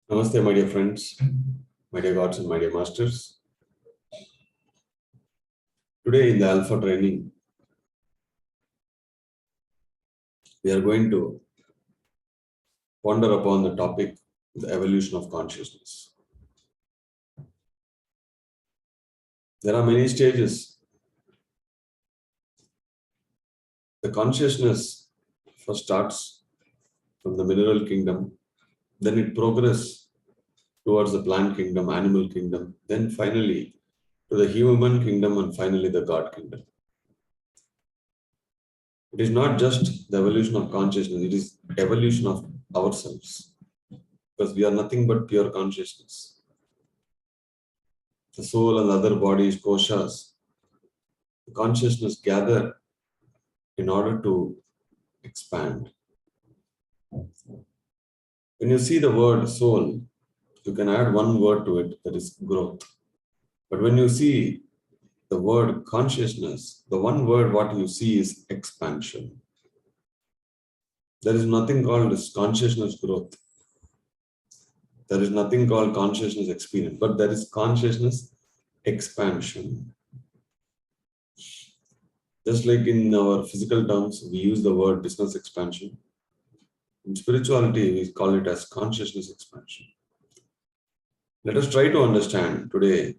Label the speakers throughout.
Speaker 1: Namaste, my dear friends, my dear gods and my dear masters. Today in the Alpha training, we are going to ponder upon the topic, the evolution of consciousness. There are many stages. The consciousness first starts from the mineral kingdom, then it progresses towards the plant kingdom, animal kingdom, then finally to the human kingdom and finally the God kingdom. It is not just the evolution of consciousness, it is evolution of ourselves because we are nothing but pure consciousness. The soul and the other bodies, koshas, the consciousness gather in order to expand. When you see the word soul, you can add one word to it, that is growth. But when you see the word consciousness, the one word what you see is expansion. There is nothing called as consciousness growth. There is nothing called consciousness experience, but there is consciousness expansion. Just like in our physical terms, we use the word business expansion. In spirituality, we call it as consciousness expansion. Let us try to understand today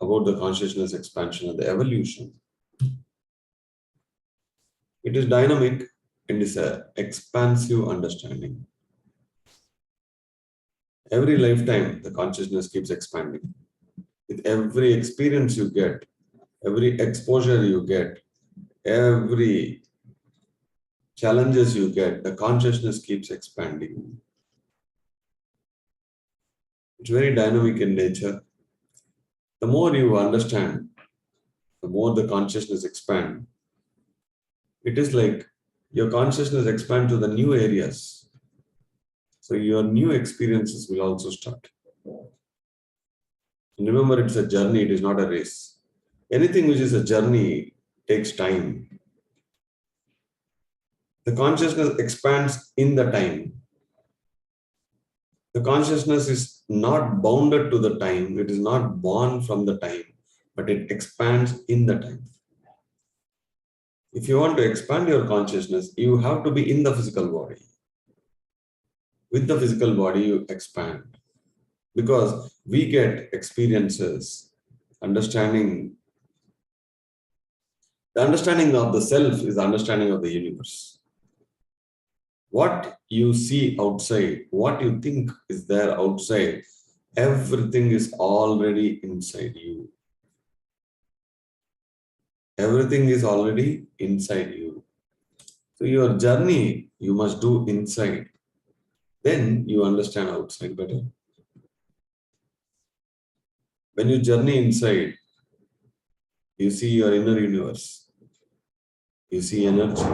Speaker 1: about the consciousness expansion and the evolution. It is dynamic and is an expansive understanding. Every lifetime, the consciousness keeps expanding. With every experience you get, every exposure you get, every challenges you get, the consciousness keeps expanding. It's very dynamic in nature. The more you understand, the more the consciousness expands. It is like your consciousness expands to the new areas. So your new experiences will also start. And remember, it's a journey, it is not a race. Anything which is a journey takes time. The consciousness expands in the time. The consciousness is not bounded to the time, it is not born from the time, but it expands in the time. If you want to expand your consciousness, you have to be in the physical body. With the physical body, you expand. Because we get experiences, understanding. The understanding of the self is the understanding of the universe. What you see outside, what you think is there outside, everything is already inside you. Everything is already inside you. So your journey you must do inside. Then you understand outside better. When you journey inside, you see your inner universe. You see energy.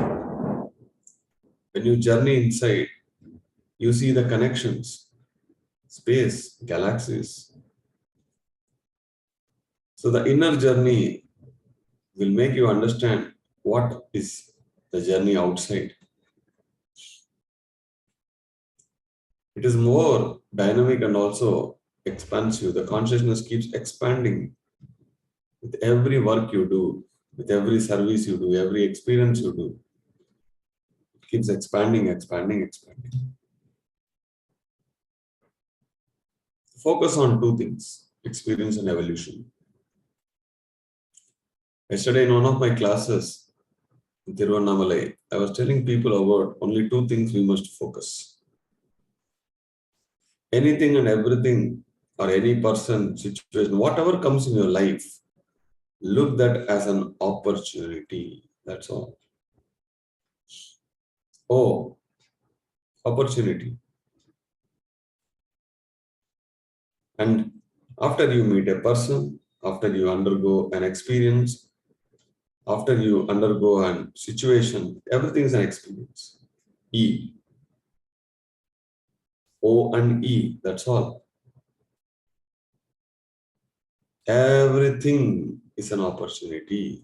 Speaker 1: When you journey inside, you see the connections, space, galaxies. So the inner journey will make you understand what is the journey outside. It is more dynamic and also expansive. The consciousness keeps expanding with every work you do, with every service you do, every experience you do. It keeps expanding, expanding, expanding. Focus on two things, experience and evolution. Yesterday in one of my classes in Tiruvannamalai, I was telling people about only two things we must focus. Anything and everything or any person, situation, whatever comes in your life, look that as an opportunity. That's all. Oh, opportunity. And after you meet a person, after you undergo an experience, after you undergo a situation, everything is an experience. E. O and E, that's all. Everything is an opportunity.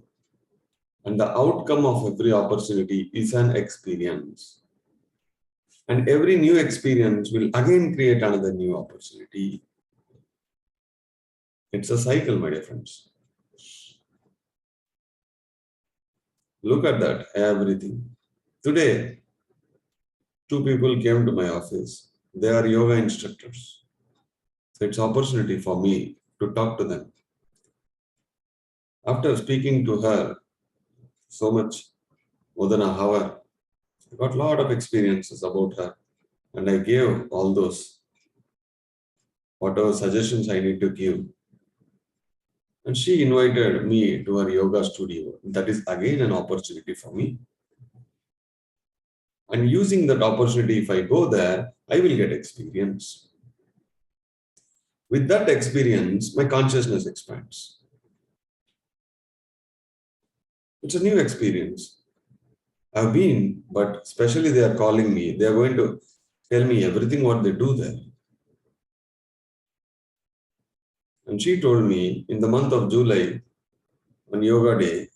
Speaker 1: And the outcome of every opportunity is an experience. And every new experience will again create another new opportunity. It's a cycle, my dear friends. Look at that, everything. Today, two people came to my office. They are yoga instructors. So it's opportunity for me to talk to them. After speaking to her so much, more than an hour, I got a lot of experiences about her. And I gave all those, whatever suggestions I need to give. And she invited me to her yoga studio. That is again an opportunity for me. And using that opportunity, if I go there, I will get experience. With that experience, my consciousness expands. It's a new experience. I've been, but especially they are calling me. They are going to tell me everything what they do there. And she told me in the month of July, on yoga day,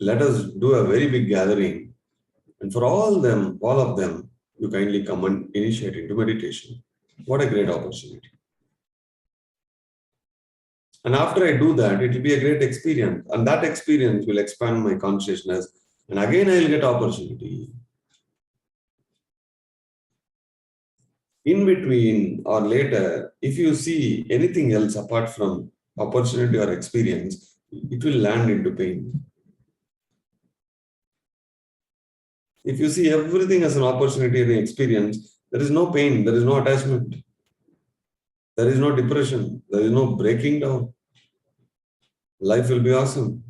Speaker 1: let us do a very big gathering. And for all of them, you kindly come and initiate into meditation. What a great opportunity. And after I do that, it will be a great experience. And that experience will expand my consciousness. And again, I will get opportunity. In between or later, if you see anything else apart from opportunity or experience, it will land into pain. If you see everything as an opportunity and experience, there is no pain, there is no attachment, there is no depression, there is no breaking down. Life will be awesome.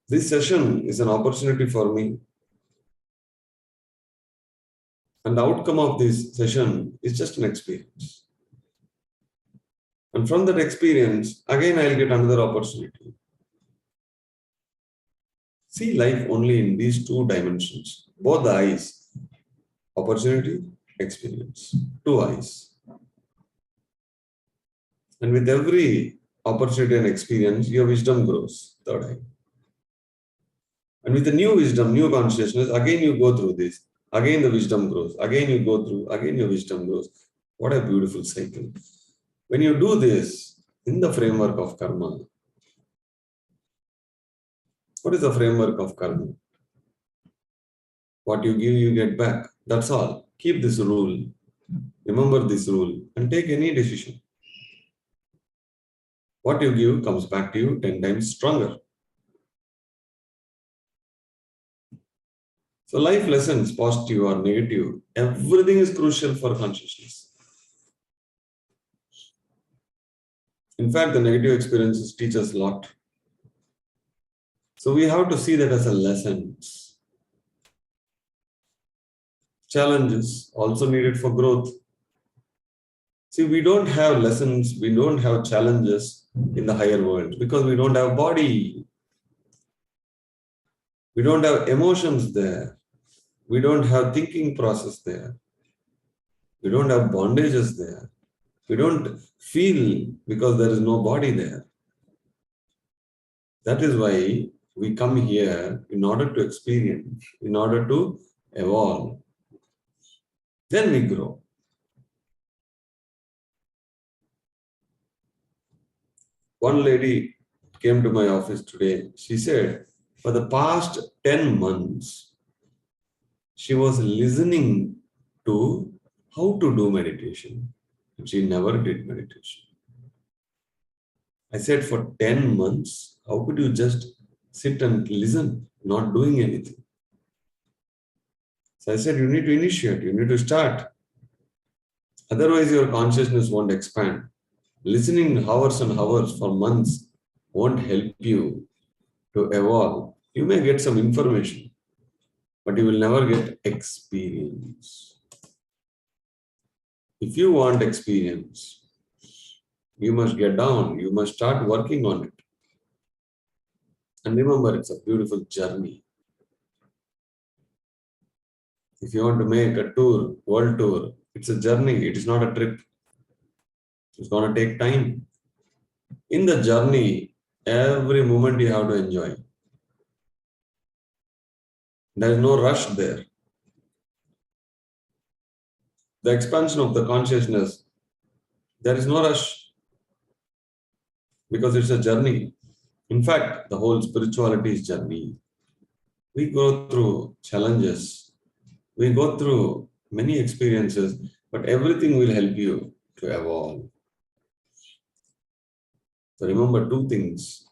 Speaker 1: This session is an opportunity for me. And the outcome of this session is just an experience. And from that experience, again, I'll get another opportunity. See life only in these two dimensions, both the eyes, opportunity, experience, two eyes. And with every opportunity and experience, your wisdom grows, third eye. And with the new wisdom, new consciousness, again you go through this. Again the wisdom grows. Again you go through. Again your wisdom grows. What a beautiful cycle. When you do this in the framework of karma, what is the framework of karma? What you give, you get back. That's all. Keep this rule. Remember this rule and take any decision. What you give comes back to you 10 times stronger. So life lessons, positive or negative, everything is crucial for consciousness. In fact, the negative experiences teach us a lot. So we have to see that as a lesson. Challenges also needed for growth. See, we don't have lessons, we don't have challenges in the higher world because we don't have body. We don't have emotions there. We don't have thinking process there. We don't have bondages there. We don't feel because there is no body there. That is why we come here in order to experience, in order to evolve. Then we grow. One lady came to my office today. She said, for the past 10 months, she was listening to how to do meditation. She never did meditation. I said, for 10 months, how could you just sit and listen, not doing anything? So I said, you need to initiate, you need to start. Otherwise, your consciousness won't expand. Listening hours and hours for months won't help you to evolve. You may get some information, but you will never get experience. If you want experience, you must get down, you must start working on it. And remember, it's a beautiful journey. If you want to make a tour, world tour, it's a journey, it is not a trip. It's going to take time. In the journey, every moment you have to enjoy. There is no rush there. The expansion of the consciousness, there is no rush because it's a journey. In fact, the whole spirituality is journey. We go through challenges, we go through many experiences, but everything will help you to evolve. So remember two things: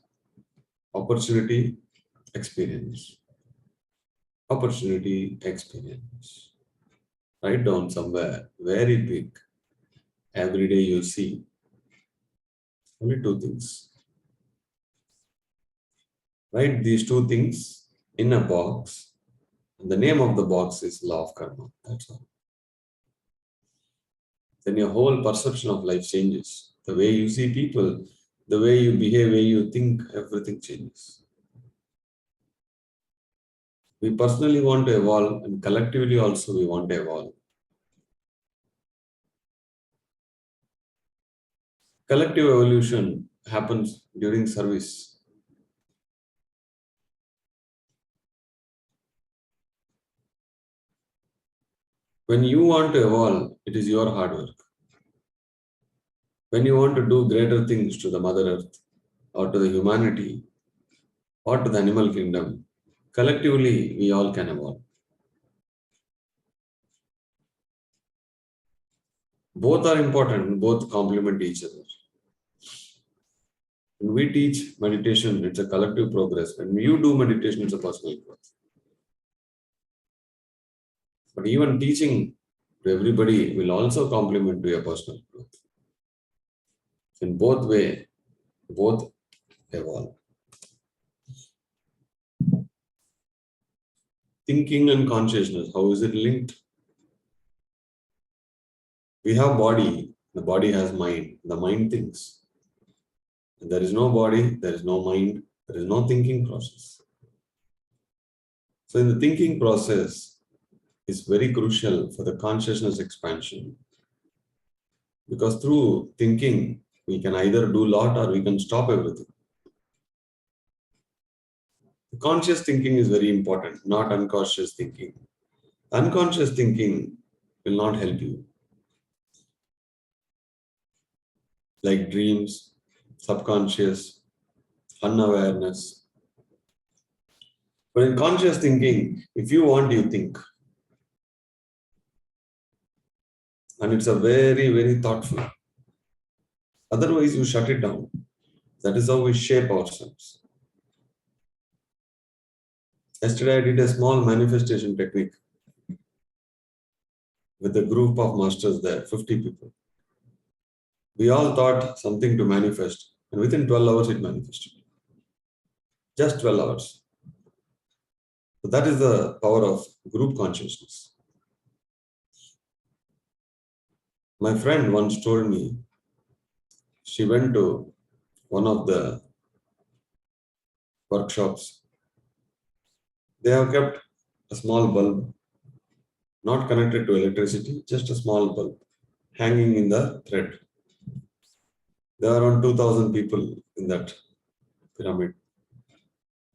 Speaker 1: opportunity, experience. Opportunity, experience. Write down somewhere very big. Every day you see only two things. Write these two things in a box. And the name of the box is law of karma. That's all. Then your whole perception of life changes. The way you see people, the way you behave, the way you think, everything changes. We personally want to evolve, and collectively also we want to evolve. Collective evolution happens during service. When you want to evolve, it is your hard work. When you want to do greater things to the Mother Earth, or to the humanity, or to the animal kingdom, collectively we all can evolve. Both are important, both complement each other. When we teach meditation, it's a collective progress. When you do meditation, it's a personal growth. But even teaching to everybody will also complement to your personal growth. In both way, both evolve. Thinking and consciousness, how is it linked? We have body, the body has mind, the mind thinks. There is no body, there is no mind, there is no thinking process. So in the thinking process is very crucial for the consciousness expansion. Because through thinking, we can either do a lot or we can stop everything. Conscious thinking is very important, not unconscious thinking. Unconscious thinking will not help you. Like dreams, subconscious, unawareness. But in conscious thinking, if you want, you think. And it's a very, very thoughtful. Otherwise, you shut it down. That is how we shape ourselves. Yesterday, I did a small manifestation technique with a group of masters there, 50 people. We all thought something to manifest, and within 12 hours, it manifested. Just 12 hours. So that is the power of group consciousness. My friend once told me she went to one of the workshops. They have kept a small bulb, not connected to electricity, just a small bulb hanging in the thread. There are around 2,000 people in that pyramid.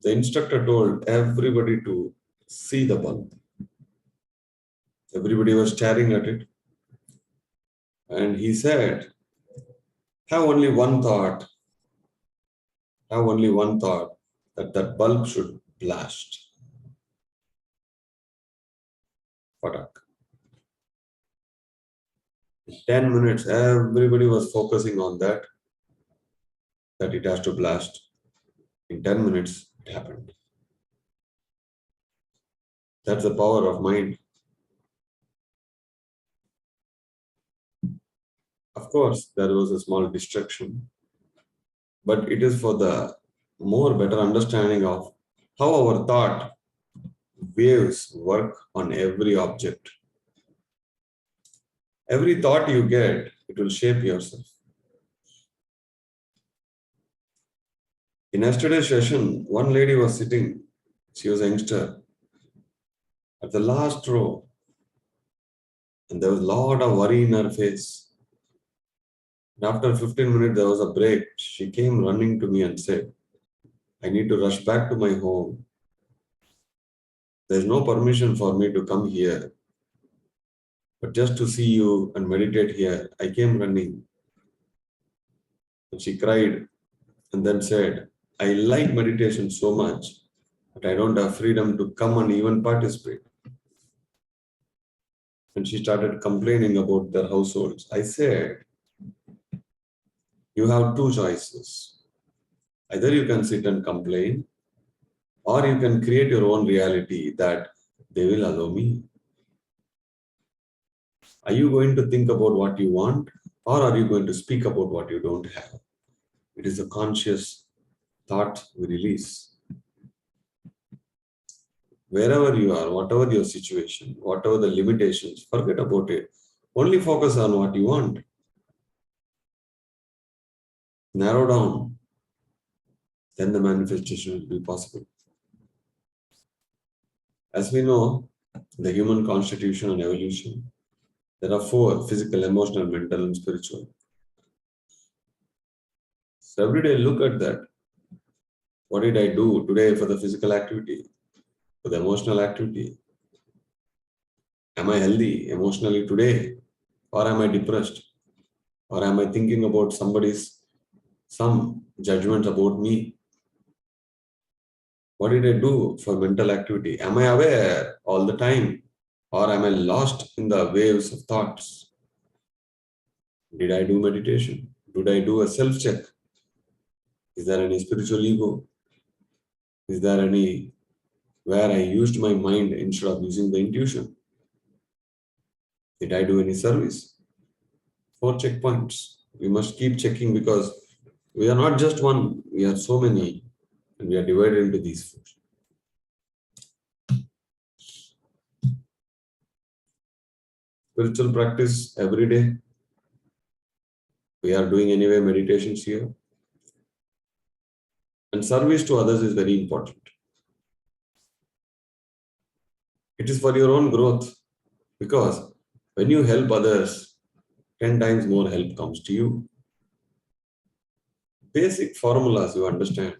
Speaker 1: The instructor told everybody to see the bulb. Everybody was staring at it. And he said, have only one thought. Have only one thought that that bulb should blast. Patak. 10 minutes, everybody was focusing on that it has to blast. In 10 minutes, it happened. That's the power of mind. Of course, there was a small distraction, but it is for the more better understanding of how our thought waves work on every object. Every thought you get, it will shape yourself. In yesterday's session, one lady was sitting, she was a youngster, at the last row, and there was a lot of worry in her face. And after 15 minutes, there was a break. She came running to me and said, I need to rush back to my home. There's no permission for me to come here, but just to see you and meditate here, I came running. And she cried and then said, I like meditation so much, but I don't have freedom to come and even participate. And she started complaining about their households. I said, you have two choices. Either you can sit and complain, or you can create your own reality that they will allow me. Are you going to think about what you want, or are you going to speak about what you don't have? It is a conscious thought we release. Wherever you are, whatever your situation, whatever the limitations, forget about it. Only focus on what you want. Narrow down, then the manifestation will be possible. As we know, the human constitution and evolution, there are four: physical, emotional, mental, and spiritual. So every day look at that. What did I do today for the physical activity, for the emotional activity? Am I healthy emotionally today? Or am I depressed? Or am I thinking about some judgment about me? What did I do for mental activity? Am I aware all the time? Or am I lost in the waves of thoughts? Did I do meditation? Did I do a self check? Is there any spiritual ego? Is there any where I used my mind instead of using the intuition? Did I do any service? Four checkpoints. We must keep checking because we are not just one, we are so many, and we are divided into these four. Spiritual practice every day. We are doing anyway meditations here. And service to others is very important. It is for your own growth because when you help others, 10 times more help comes to you. Basic formulas you understand.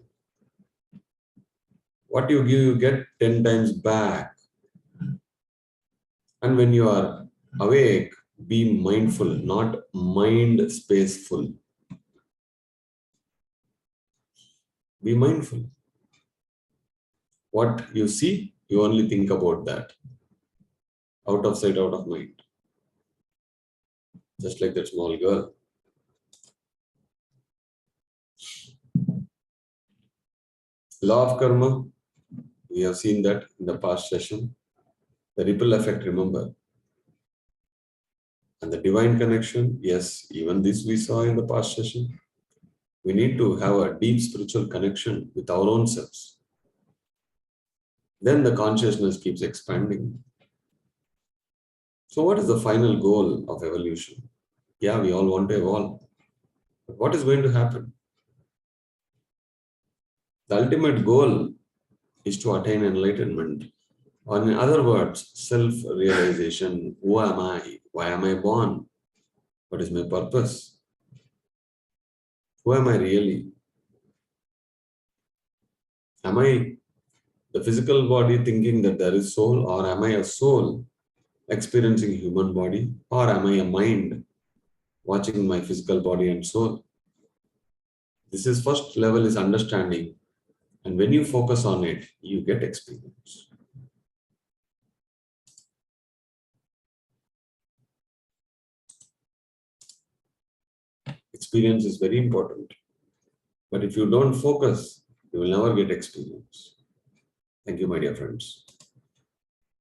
Speaker 1: What you give, you get 10 times back. And when you are awake, be mindful, not mind spaceful. Be mindful. What you see, you only think about that. Out of sight, out of mind. Just like that small girl. Law of karma, we have seen that in the past session. The ripple effect, remember. And the divine connection, yes, even this we saw in the past session. We need to have a deep spiritual connection with our own selves. Then the consciousness keeps expanding. So what is the final goal of evolution? Yeah, we all want to evolve. But what is going to happen? The ultimate goal is to attain enlightenment. Or in other words, self-realization. Who am I? Why am I born? What is my purpose? Who am I really? Am I the physical body thinking that there is soul, or am I a soul experiencing a human body, or am I a mind watching my physical body and soul? This is first level is understanding, and when you focus on it, you get experience. Experience is very important, but if you don't focus, you will never get experience. Thank you, my dear friends.